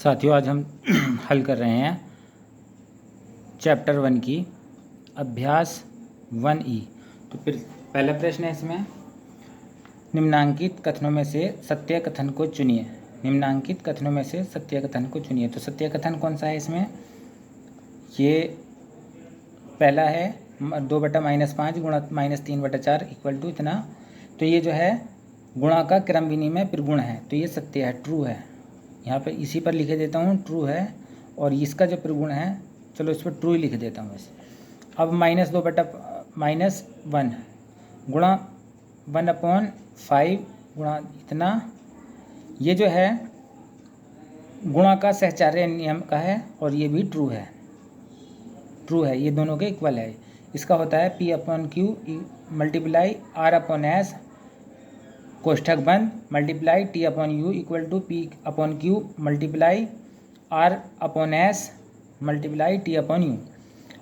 साथियों, आज हम हल कर रहे हैं चैप्टर 1 की अभ्यास 1E। तो फिर पहला प्रश्न है इसमें, निम्नांकित कथनों में से सत्य कथन को चुनिए। निम्नांकित कथनों में से सत्य कथन को चुनिए। तो सत्य कथन कौन सा है इसमें? ये पहला है 2/-5 गुणा -3/4 इक्वल टू इतना। तो ये जो है गुणा का क्रम विनिमय प्रगुण है, तो ये सत्य है, ट्रू है। यहाँ पे इसी पर लिखे देता हूँ ट्रू है, और इसका जो प्रगुण है, चलो इस पर ट्रू ही लिख देता हूँ इसे। अब -2/-1 गुणा 1/5 गुणा इतना, ये जो है गुणा का सहचार्य नियम का है, और ये भी ट्रू है। ट्रू है, ये दोनों के इक्वल है। इसका होता है P/Q मल्टीप्लाई R/S कोष्ठक बंद multiply T/U equal to P/Q multiply R/S multiply T/U।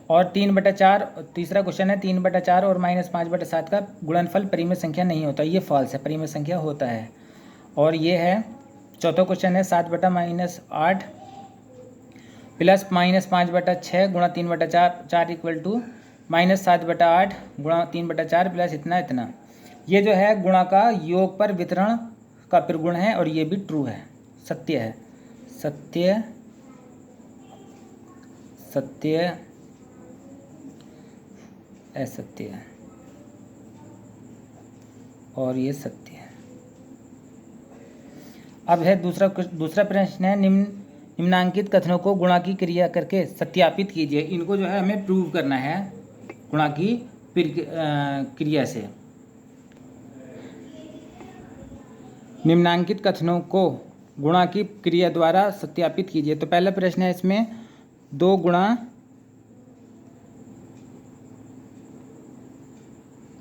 और 3/4, तीसरा क्वेश्चन है 3/4 और -5/7 का गुणनफल परिमेय संख्या नहीं होता। ये फॉल्स है, परिमेय संख्या होता है। और ये है चौथा क्वेश्चन है 7/-8 प्लस -5/6 गुणा 3/4 इक्वल टू -7/8 गुणा 3/4 प्लस इतना। ये जो है गुणा का योग पर वितरण का प्रगुण है, और ये भी ट्रू है, सत्य है। सत्य असत्य है, और ये सत्य है। अब है दूसरा प्रश्न है, निम्नांकित कथनों को गुणा की क्रिया करके सत्यापित कीजिए। इनको जो है हमें प्रूव करना है गुणा की क्रिया से। निम्नांकित कथनों को गुणा की क्रिया द्वारा सत्यापित कीजिए। तो पहला प्रश्न है इसमें 2 गुणा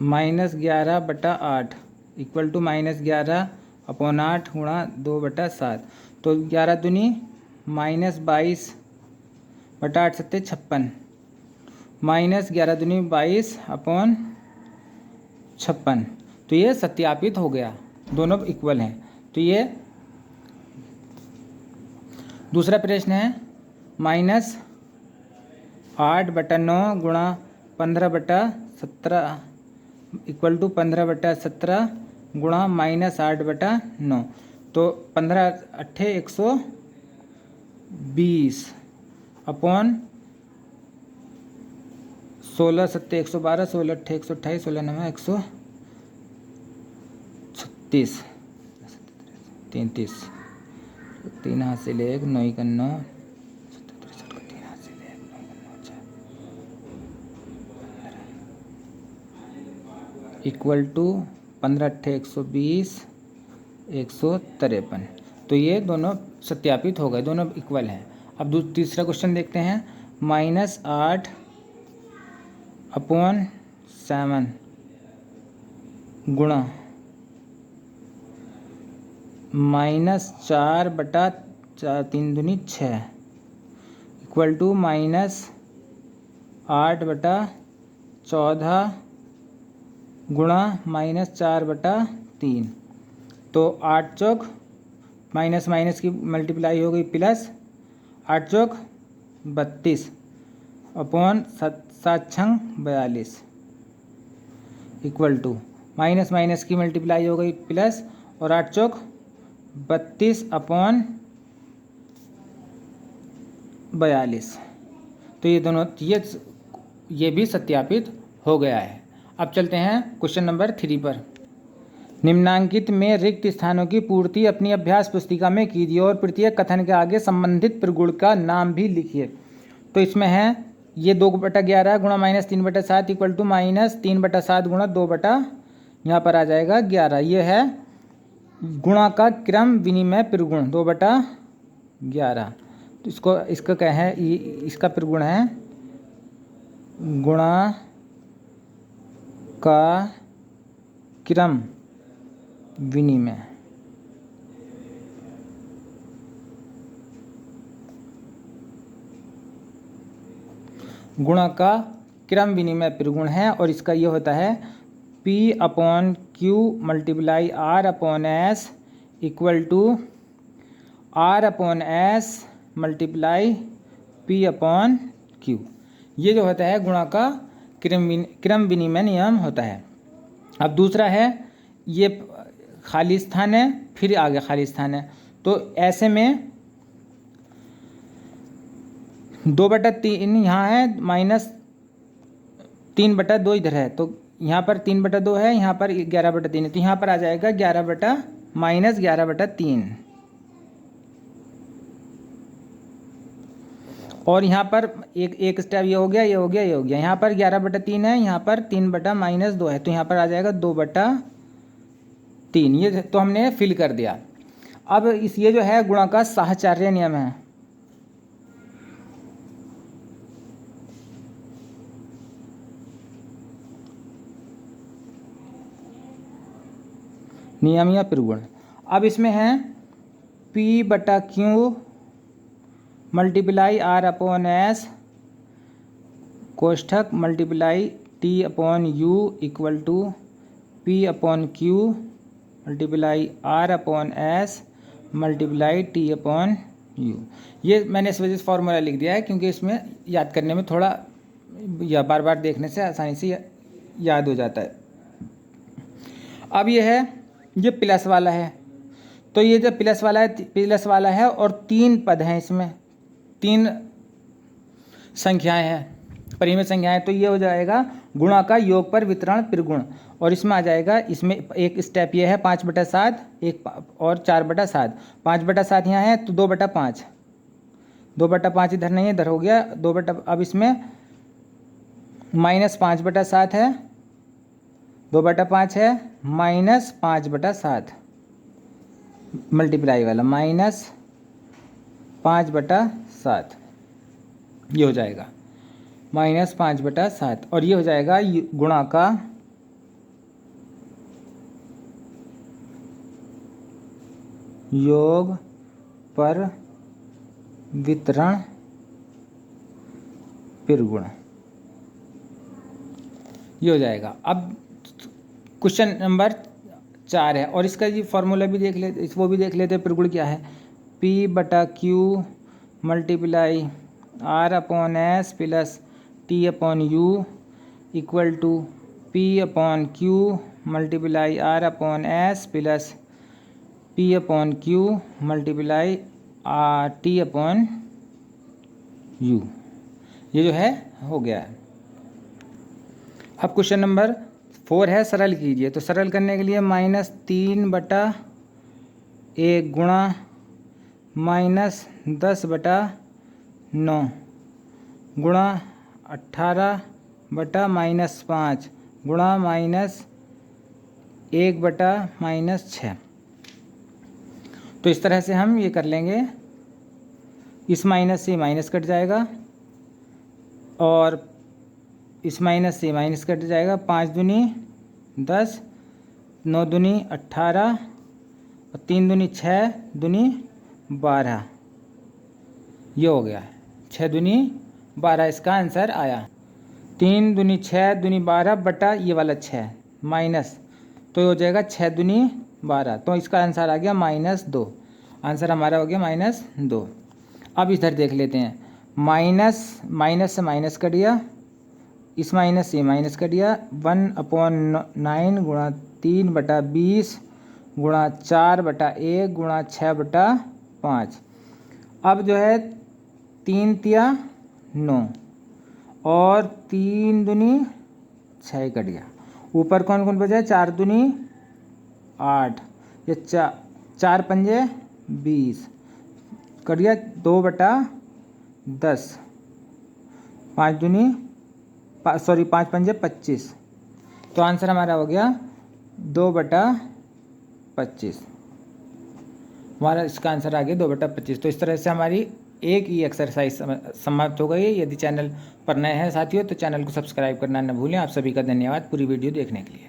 -11/8 इक्वल टू -11/8 गुणा 2/7। तो 11 दूनी -22/8 सत्ते 56 -11 दूनी 22/56। तो ये सत्यापित हो गया, दोनों इक्वल हैं। तो ये दूसरा प्रश्न है -8/9 गुणा 15/17 इक्वल टू 15/17 गुणा -8/9। तो 15×8 120 अपॉन 16×7 112 16×8 128 16×9 136 33 3 हाथ से ले 1 9 का 9 3 हाथ से ले 1 9 इक्वल टू 15×8 120 153। तो ये दोनों सत्यापित हो गए, दोनों इक्वल हैं। अब तीसरा क्वेश्चन देखते हैं, -8/7 गुणा -4/3 दूनी 6 इक्वल टू -8/14 गुणा -4/3। तो 8 चौक माइनस की मल्टीप्लाई हो गई प्लस 8 चौक 32 अपॉन 7 छंग 42 इक्वल टू माइनस की मल्टीप्लाई हो गई प्लस, और 8 चौक 32 अपॉन 42। तो ये दोनों ये भी सत्यापित हो गया है। अब चलते हैं क्वेश्चन नंबर 3 पर। निम्नांकित में रिक्त स्थानों की पूर्ति अपनी अभ्यास पुस्तिका में कीजिए और प्रत्येक कथन के आगे संबंधित प्रगुण का नाम भी लिखिए। तो इसमें है ये 2/11 गुणा -3/7 इक्वल टू -3/7 गुणा 2 यहाँ पर आ जाएगा 11। ये है गुणा का क्रम विनिमय प्रगुण 2/11। तो इसका क्या है, इसका प्रगुण है गुणा का क्रम विनिमय। गुणा का क्रम विनिमय प्रगुण है, और इसका ये होता है P/Q multiply R/S equal to R upon S multiply P upon Q. ये जो होता है गुणा का क्रम विनिमय नियम होता है। अब दूसरा है, ये खाली स्थान है, फिर आगे खाली स्थान है, तो ऐसे में 2/3 यहाँ है, माइनस 3/2 इधर है, तो यहाँ पर 3/2 है, यहाँ पर 11/3 है, तो यहाँ पर आ जाएगा 11/-3। और यहाँ पर एक स्टेप ये हो गया, ये हो गया, ये हो गया। यहाँ पर 11/3 है, यहाँ पर 3/-2 है, तो यहाँ पर आ जाएगा 2/3। ये तो हमने फिल कर दिया। अब ये जो है गुणा का साहचर्य नियम है। नियम या प्रगुण। अब इसमें है P/Q multiply R upon S कोष्ठक multiply T upon U equal to P/Q multiply R upon S multiply T upon U। ये मैंने इस वजह से फॉर्मूला लिख दिया है क्योंकि इसमें याद करने में थोड़ा, या बार बार देखने से आसानी से याद हो जाता है। अब ये है, ये प्लस वाला है, तो ये जो प्लस वाला है और 3 पद हैं, इसमें 3 संख्याएं हैं, परिमेय संख्याएं, तो ये हो जाएगा गुणा का योग पर वितरण प्रगुण। और इसमें आ जाएगा, इसमें एक स्टेप ये है 5/7, एक और 4/7। 5/7 यहाँ है तो 2/5, 2/5 इधर नहीं है, इधर हो गया 2 अब इसमें -5/7 है, 2/5 है, -5/7 मल्टीप्लाई वाला -5/7, ये हो जाएगा -5/7। और ये हो जाएगा गुणा का योग पर वितरण प्रगुण, ये हो जाएगा। अब क्वेश्चन नंबर 4 है, और इसका जी फॉर्मूला भी देख लेते, वो भी देख लेते हैं प्रगुण क्या है। P/Q multiply R upon S plus T upon U equal to P/Q multiply R upon S plus P/Q multiply T upon U। ये जो है हो गया है। अब क्वेश्चन नंबर 4 है, सरल कीजिए। तो सरल करने के लिए -3/1 गुणा -10/9 गुणा 18/-5 गुणा -1/-6। तो इस तरह से हम ये कर लेंगे। इस माइनस से माइनस कट जाएगा और इस माइनस से माइनस कट जाएगा। 5 दूनी 10, 9 दूनी 18 और 3 दूनी 6 दूनी 12, ये हो गया 6 दूनी 12, इसका आंसर आया। 3 दूनी 6 दूनी 12 बटा ये वाला 6 माइनस, तो हो जाएगा 6 दूनी 12, तो इसका आंसर आ गया -2। आंसर हमारा हो गया -2। अब इधर देख लेते हैं, माइनस से माइनस कट गया, इस माइनस से माइनस कट गया। 1/9 गुणा 3/20 गुणा 4/1 गुणा 6/5। अब जो है 3 तिया 9 और 3 दूनी 6 कट गया। ऊपर कौन कौन बचा है? 4 दूनी 8, ये 4 पंजे 20 कट गया। 2/10, 5 पंजे 25, तो आंसर हमारा हो गया 2/25। हमारा इसका आंसर आ गया 2/25। तो इस तरह से हमारी एक ही एक्सरसाइज समाप्त हो गई। यदि चैनल पर नए हैं साथियों तो चैनल को सब्सक्राइब करना न भूलें। आप सभी का धन्यवाद पूरी वीडियो देखने के लिए।